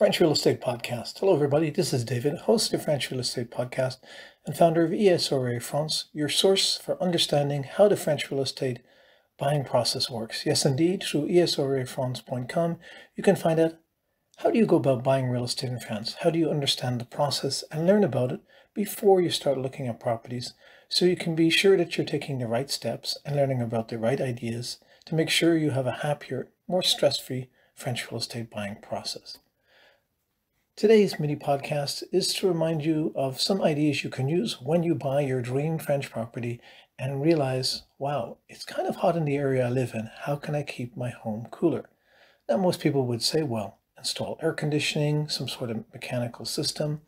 French Real Estate Podcast. Hello, everybody. This is David, host of French Real Estate Podcast and founder of ESRA France, your source for understanding how the French real estate buying process works. Yes, indeed, through esrafrance.com, you can find out how do you go about buying real estate in France? How do you understand the process and learn about it before you start looking at properties so you can be sure that you're taking the right steps and learning about the right ideas to make sure you have a happier, more stress-free French real estate buying process. Today's mini podcast is to remind you of some ideas you can use when you buy your dream French property and realize, wow, it's kind of hot in the area I live in. How can I keep my home cooler? Now, most people would say, well, install air conditioning, some sort of mechanical system.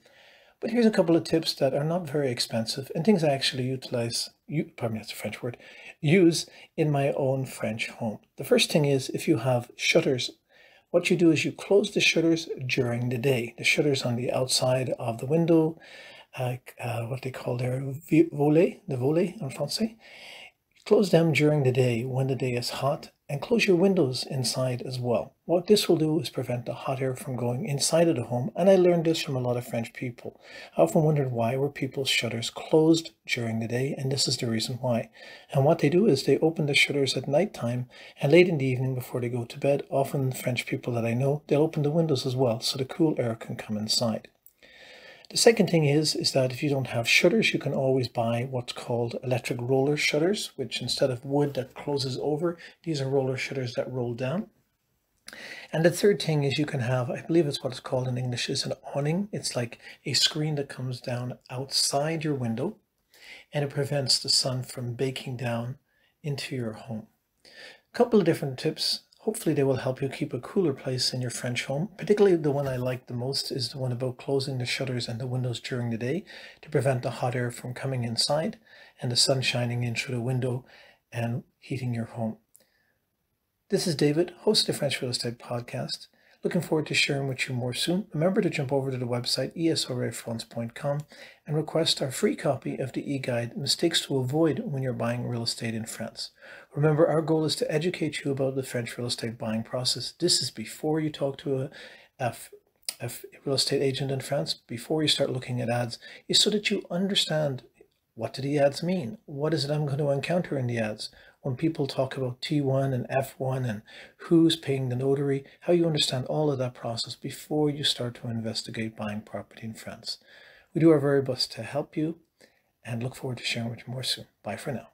But here's a couple of tips that are not very expensive and things I actually use in my own French home. The first thing is if you have shutters, what you do is you close the shutters during the day. The shutters on the outside of the window, what they call their volets en français. Close them during the day when the day is hot and close your windows inside as well. What this will do is prevent the hot air from going inside of the home, and I learned this from a lot of French people. I often wondered why were people's shutters closed during the day, and this is the reason why. And what they do is they open the shutters at nighttime and late in the evening before they go to bed. Often French people that I know, they'll open the windows as well so the cool air can come inside. The second thing is that if you don't have shutters, you can always buy what's called electric roller shutters, which instead of wood that closes over, these are roller shutters that roll down. And the third thing is you can have, I believe it's what it's called in English, is an awning. It's like a screen that comes down outside your window, and it prevents the sun from baking down into your home. A couple of different tips. Hopefully they will help you keep a cooler place in your French home. Particularly the one I like the most is the one about closing the shutters and the windows during the day to prevent the hot air from coming inside and the sun shining in through the window and heating your home. This is David, host of the French Real Estate Podcast. Looking forward to sharing with you more soon. Remember to jump over to the website esrafrance.com and request our free copy of the e-guide, Mistakes to Avoid When You're Buying Real Estate in France. Remember, our goal is to educate you about the French real estate buying process. This is before you talk to a real estate agent in France, before you start looking at ads, is so that you understand what do the ads mean? What is it I'm going to encounter in the ads? When people talk about T1 and F1 and who's paying the notary, how you understand all of that process before you start to investigate buying property in France. We do our very best to help you and look forward to sharing with you more soon. Bye for now.